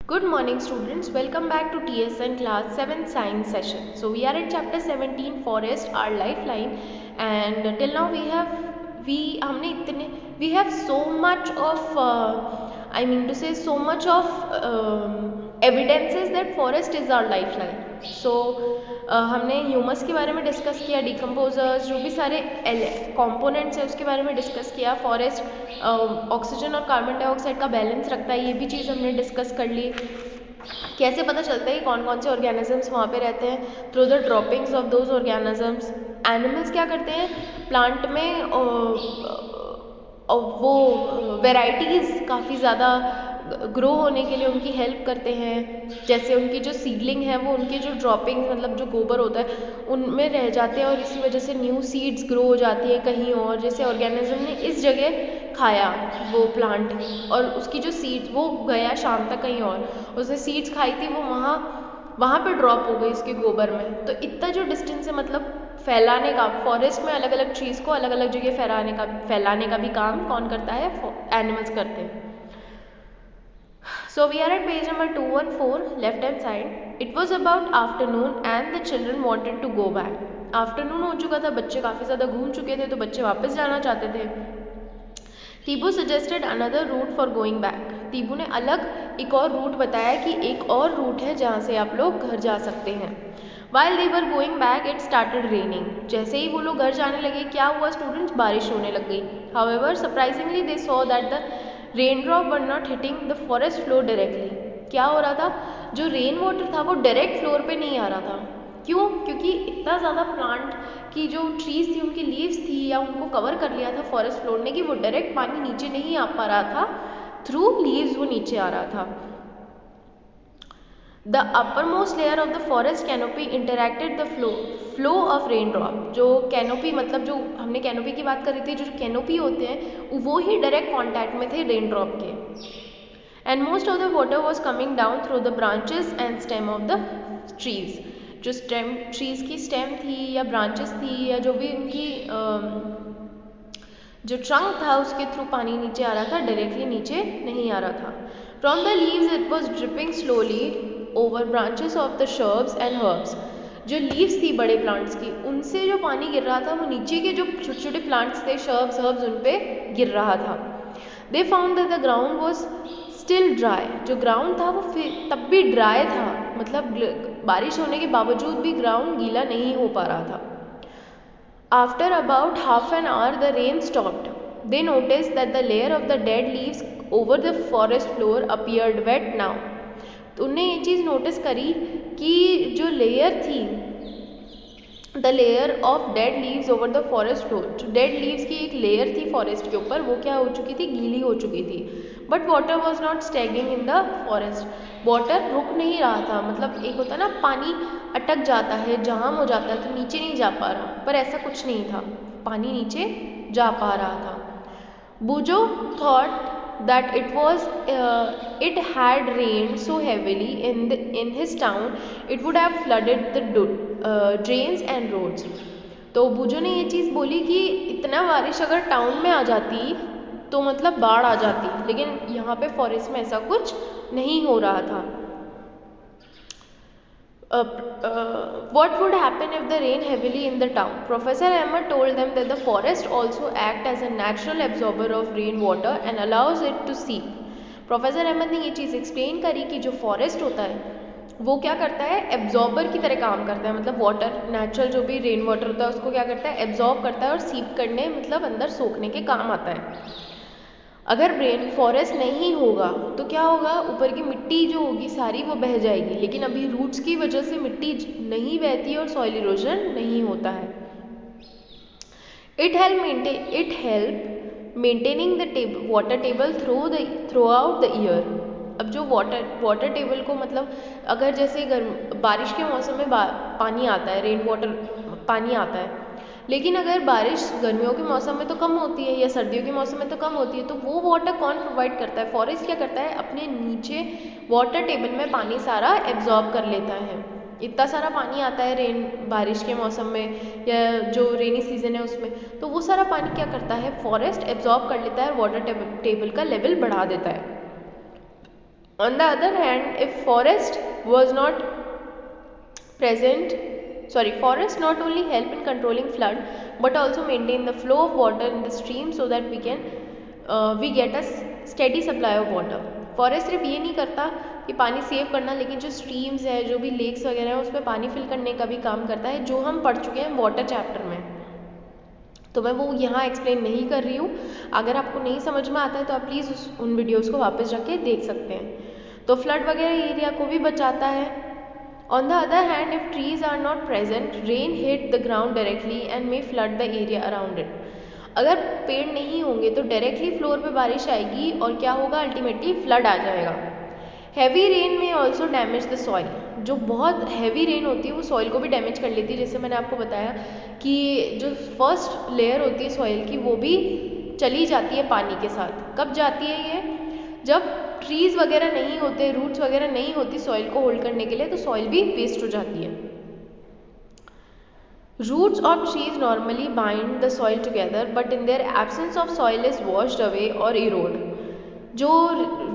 Good morning students, welcome back to TSN class 7 science session. So we are at chapter 17 forest our lifeline and till now we have so much of I mean to say so much of evidences that forest is our lifeline. So हमने humus के बारे में discuss किया, decomposers, जो भी सारे components है उसके बारे में डिस्कस किया. फॉरेस्ट ऑक्सीजन और कार्बन डाइऑक्साइड का बैलेंस रखता है, ये भी चीज़ हमने डिस्कस कर ली. कैसे पता चलता है कि कौन कौन से ऑर्गेनिजम्स वहाँ पे रहते हैं? Through the droppings of those organisms. Animals क्या करते हैं प्लांट में, वो वेराइटीज़ काफ़ी ज़्यादा ग्रो होने के लिए उनकी हेल्प करते हैं. जैसे उनकी जो सीडलिंग है वो उनके जो ड्रॉपिंग मतलब जो गोबर होता है उनमें रह जाते हैं और इसी वजह से न्यू सीड्स ग्रो हो जाती है कहीं और. जैसे ऑर्गेनिज्म ने इस जगह खाया वो प्लांट और उसकी जो सीड्स वो गया शाम तक कहीं और, उसने सीड्स खाई थी वो वहाँ पे ड्रॉप हो गई उसके गोबर में. तो इतना जो डिस्टेंस है मतलब फैलाने का, फॉरेस्ट में अलग अलग ट्रीज़ को अलग अलग जगह फैलाने का भी काम कौन करता है? एनिमल्स करते हैं. So we are at page number 214 left hand side. It was about afternoon and the children wanted to go back. Afternoon हो चुका था, बच्चे काफ़ी ज़्यादा घूम चुके थे तो बच्चे वापस जाना चाहते थे. Tibu suggested another route for going back. Tibu ने अलग एक और रूट बताया कि एक और रूट है जहाँ से आप लोग घर जा सकते हैं. While they were going back, it started raining. जैसे ही वो लोग घर जाने लगे क्या हुआ स्टूडेंट्स? बारिश होने लग गई. However, surprisingly they saw that the raindrop were not hitting the forest floor directly. क्या हो रहा था? जो रेन वाटर था वो डायरेक्ट फ्लोर पे नहीं आ रहा था. क्यों? क्योंकि इतना ज़्यादा प्लांट की जो ट्रीज थी उनकी लीव्स थी या उनको कवर कर लिया था फॉरेस्ट फ्लोर ने कि वो डायरेक्ट पानी नीचे नहीं आ पा रहा था, थ्रू लीव्स वो नीचे आ रहा था. The uppermost layer of the forest canopy interacted the flow of raindrop. जो कैनोपी मतलब जो हमने कैनोपी की बात करी थी, जो कैनोपी होते हैं वो ही डायरेक्ट कॉन्टैक्ट में थे रेनड्रॉप के. And most of the water was coming down through the branches and stem of the trees. जो स्टेम ट्रीज की स्टेम थी या ब्रांचेस थी या जो भी उनकी जो ट्रंक था उसके थ्रू पानी नीचे आ रहा था, डायरेक्टली नीचे नहीं आ रहा था. From the leaves it was dripping slowly over branches of the shrubs and herbs. जो लीव्स थी बड़े प्लांट्स की उनसे जो पानी गिर रहा था वो नीचे के जो छोटे छोटे प्लांट्स थे shrubs herbs उन पे गिर रहा था. They found that the ground was still dry. जो ग्राउंड था वो तब भी ड्राई था, मतलब बारिश होने के बावजूद भी ग्राउंड गीला नहीं हो पा रहा था. After about half an hour the rain stopped. They noticed that the layer of the dead leaves over the forest floor appeared wet now. तो उनने ये चीज़ नोटिस करी कि जो लेयर थी, the layer of dead leaves over the forest floor, जो dead leaves की एक लेयर थी फॉरेस्ट के ऊपर वो क्या हो चुकी थी? गीली हो चुकी थी. But water was not staying in the forest. Water रुक नहीं रहा था, मतलब एक होता है ना पानी अटक जाता है, जाम हो जाता है तो नीचे नहीं जा पा रहा, पर ऐसा कुछ नहीं था, पानी नीचे जा पा रहा था. बुजो thought that it had rained so heavily in his town it would have flooded the drains and roads. तो बुजो ने ये चीज़ बोली कि इतना बारिश अगर टाउन में आ जाती तो मतलब बाढ़ आ जाती, लेकिन यहाँ पे फॉरेस्ट में ऐसा कुछ नहीं हो रहा था. What would happen if the rain heavily in the town? Professor Emmer told them that the forest also acts as a natural absorber of rainwater and allows it to seep. Professor Emmer ने ये चीज़ explain करी कि जो forest होता है वो क्या करता है? एब्जॉर्बर की तरह काम करता है, मतलब वाटर नेचुरल जो भी रेन वाटर होता है उसको क्या करता है? एब्जॉर्ब करता है और सीप करने मतलब अंदर सोखने के काम आता है. अगर रेन फॉरेस्ट नहीं होगा तो क्या होगा? ऊपर की मिट्टी जो होगी सारी वो बह जाएगी, लेकिन अभी रूट्स की वजह से मिट्टी नहीं बहती और सॉइल इरोजन नहीं होता है. It help maintaining the water table through out the year. अब जो वाटर टेबल को मतलब अगर जैसे बारिश के मौसम में पानी आता है, रेन वाटर पानी आता है, लेकिन अगर बारिश गर्मियों के मौसम में तो कम होती है या सर्दियों के मौसम में तो कम होती है, तो वो वाटर कौन प्रोवाइड करता है? फॉरेस्ट क्या करता है? अपने नीचे वाटर टेबल में पानी सारा एब्जॉर्ब कर लेता है. इतना सारा पानी आता है बारिश के मौसम में या जो रेनी सीजन है उसमें, तो वो सारा पानी क्या करता है? फॉरेस्ट एब्जॉर्ब कर लेता है और वाटर टेबल का लेवल बढ़ा देता है. On the other hand, if forest was not present, forest not only help in controlling flood but also maintain the flow of water in the stream so that we get a steady supply of water. Forest सिर्फ ये नहीं करता कि पानी save करना, लेकिन जो streams है, जो भी लेक्स वगैरह है, उस पर पानी फिल करने का भी काम करता है, जो हम पढ़ चुके हैं वाटर चैप्टर में। तो मैं वो यहाँ एक्सप्लेन नहीं कर रही हूँ। अगर आपको नहीं समझ में आता है तो आप प्लीज़ उन वीडियोज़ को वापस जाके देख सकते हैं। तो फ्लड वगैरह एरिया को भी बचाता है। On the other hand, if trees are not present, rain hit the ground directly and may flood the area around it. अगर पेड़ नहीं होंगे तो डायरेक्टली फ्लोर पे बारिश आएगी और क्या होगा, अल्टीमेटली फ्लड आ जाएगा। हैवी रेन में ऑल्सो डैमेज द सॉइल। जो बहुत हैवी रेन होती है वो सॉइल को भी डैमेज कर लेती है। जैसे मैंने आपको बताया कि जो फर्स्ट लेयर होती है सॉइल की वो भी चली जाती है पानी के साथ। कब जाती है ये, जब ट्रीज वगैरह नहीं होते, रूट्स वगैरह नहीं होती सॉइल को होल्ड करने के लिए, तो सॉइल भी वेस्ट हो जाती है। Roots of trees normally bind the soil together, but in their absence of soil is washed away or erode. जो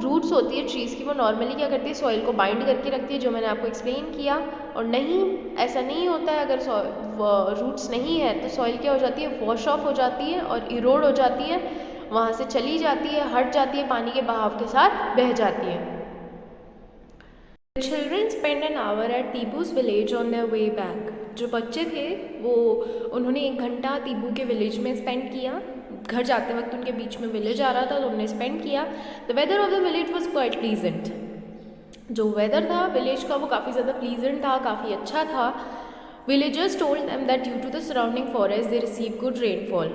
रूट्स होती है ट्रीज़ की वो नॉर्मली क्या करती है, सॉइल को बाइंड करके रखती है, जो मैंने आपको एक्सप्लेन किया। और नहीं, ऐसा नहीं होता है, अगर रूट्स नहीं है तो सॉइल क्या हो जाती है, वॉश ऑफ हो जाती है और इरोड हो जाती है, वहाँ से चली जाती है, हट जाती है, पानी के बहाव के साथ बह जाती है। Children spend an hour at Tibu's village on their way back. जो बच्चे थे वो उन्होंने 1 घंटा तीबू के विलेज में स्पेंड किया। घर जाते वक्त उनके बीच में विलेज आ रहा था तो उन्होंने स्पेंड किया। The weather of the village was quite pleasant. जो वेदर था विलेज का वो काफ़ी ज़्यादा प्लीजेंट था, काफ़ी अच्छा था। Villagers told them that due to the surrounding forest they receive good rainfall.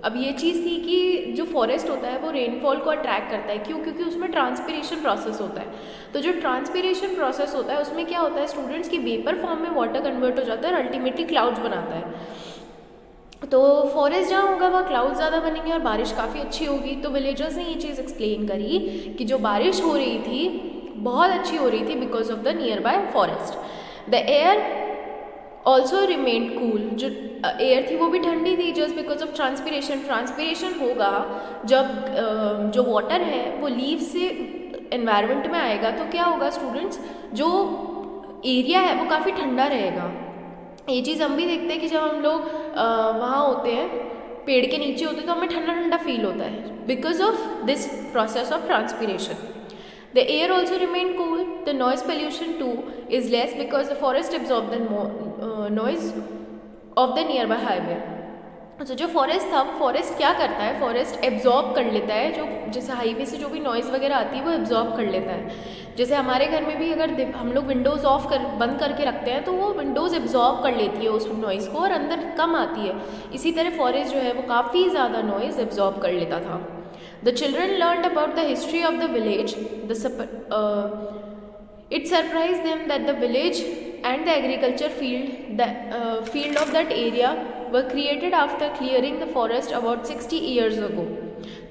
अब ये चीज़ थी कि जो फॉरेस्ट होता है वो रेनफॉल को अट्रैक्ट करता है। क्यों? क्योंकि उसमें ट्रांसपिरेशन प्रोसेस होता है। तो जो ट्रांसपिरेशन प्रोसेस होता है उसमें क्या होता है, स्टूडेंट्स की वेपर फॉर्म में वाटर कन्वर्ट हो जाता है और अल्टीमेटली क्लाउड्स बनाता है। तो फॉरेस्ट जहाँ होगा वहाँ क्लाउड्स ज़्यादा बनेंगे और बारिश काफ़ी अच्छी होगी। तो विलेजर्स ने ये चीज़ एक्सप्लेन करी कि जो बारिश हो रही थी बहुत अच्छी हो रही थी because of the near by forest. The air also remained cool. जो एयर थी वो भी ठंडी थी just because of transpiration. Transpiration होगा जब जो वाटर है वो लीव से एनवायरनमेंट में आएगा तो क्या होगा स्टूडेंट्स, जो एरिया है वो काफ़ी ठंडा रहेगा। ये चीज़ हम भी देखते हैं कि जब हम लोग वहाँ होते हैं, पेड़ के नीचे होते हैं, तो हमें ठंडा ठंडा फील होता है because of this process of transpiration. The air also remained cool. The noise pollution too is less because the forest absorbed the noise of the nearby highway. तो जो फॉरेस्ट था वो फॉरेस्ट क्या करता है, फॉरेस्ट एब्जॉर्ब कर लेता है। जो जैसे हाईवे से जो भी नॉइज़ वगैरह आती है वो एब्जॉर्ब कर लेता है। जैसे हमारे घर में भी अगर हम लोग विंडोज़ बंद करके रखते हैं तो वो विंडोज़ एब्जॉर्ब कर लेती है उस नॉइज़ को और अंदर कम आती है। इसी तरह फॉरेस्ट जो है वो काफ़ी ज़्यादा नॉइज़ एब्जॉर्ब कर लेता था। The children learned about the history of the village. It surprised them that the village and the agriculture field of that area were created after clearing the forest about 60 years ago.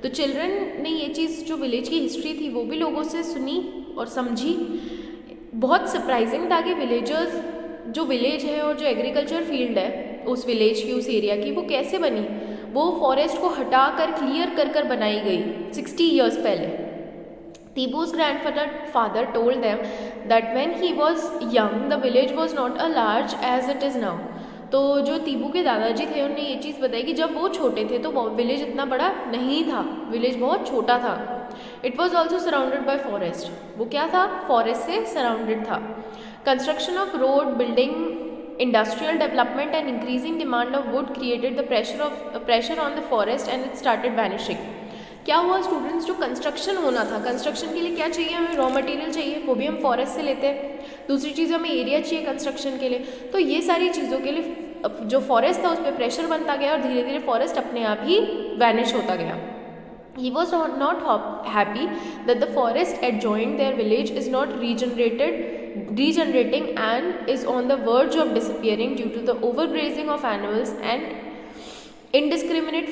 तो children ने ये चीज़ जो village की history थी वो भी लोगों से सुनी और समझी। बहुत सरप्राइजिंग था कि विलेजर्स, जो विलेज है और जो एग्रीकल्चर फील्ड है उस विलेज की, उस एरिया की, वो कैसे बनी। वो फॉरेस्ट को हटा कर क्लियर कर बनाई गई 60 ईयर्स पहले। Tibu's grandfather told them that when he was young the village was not as large as it is now. तो जो तीबू के दादाजी थे उन्होंने ये चीज़ बताई कि जब वो छोटे थे तो विलेज इतना बड़ा नहीं था, विलेज बहुत छोटा था। It was also surrounded by forest. वो क्या था, फॉरेस्ट से सराउंडेड था। Construction of road, building, industrial development and increasing demand of wood created the pressure on the forest and it started vanishing. क्या हुआ स्टूडेंट्स, जो कंस्ट्रक्शन होना था, कंस्ट्रक्शन के लिए क्या चाहिए, हमें रॉ मटेरियल चाहिए, वो भी हम फॉरेस्ट से लेते हैं। दूसरी चीज़ हमें एरिया चाहिए कंस्ट्रक्शन के लिए। तो ये सारी चीज़ों के लिए जो फॉरेस्ट था उस पर प्रेशर बनता गया और धीरे धीरे फॉरेस्ट अपने आप ही वैनिश होता गया। He was not happy that the forest adjoining their village is not regenerating and is on the verge of disappearing due to the overgrazing of animals and indiscriminate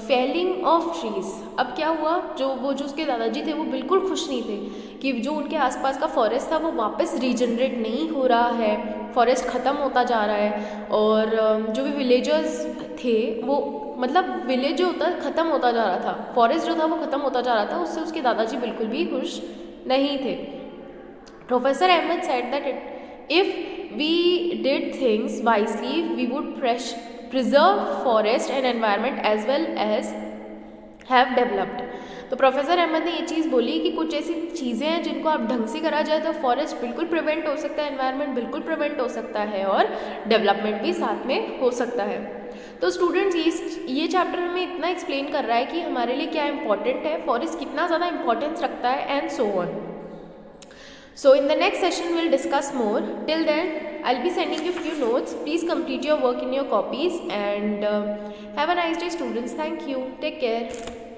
felling of trees. अब क्या हुआ, जो उसके दादाजी थे वो बिल्कुल खुश नहीं थे कि जो उनके आसपास का फॉरेस्ट था वो वापस रीजनरेट नहीं हो रहा है, फॉरेस्ट ख़त्म होता जा रहा है। और जो भी विलेजर्स थे वो, मतलब विलेज जो होता ख़त्म होता जा रहा था, फॉरेस्ट जो था वो ख़त्म होता जा रहा था, उससे उसके दादाजी बिल्कुल भी खुश नहीं थे. Professor Ahmed said that if we did things wisely, we would preserve forest and environment as well as have developed. तो प्रोफेसर अहमद ने ये चीज़ बोली कि कुछ ऐसी चीज़ें हैं जिनको आप ढंग से करा जाए तो फॉरेस्ट बिल्कुल प्रिवेंट हो सकता है, एनवायरनमेंट बिल्कुल प्रिवेंट हो सकता है और डेवलपमेंट भी साथ में हो सकता है. तो स्टूडेंट्स ये चैप्टर हमें इतना एक्सप्लेन कर रहा है कि हमारे लिए क्या इंपॉर्टेंट है, फॉरेस्ट कितना ज़्यादा इंपॉर्टेंस रखता है and so on. So in the next session we'll discuss more. Till then I'll be sending you few notes. Please complete your work in your copies and have a nice day students. Thank you. Take care.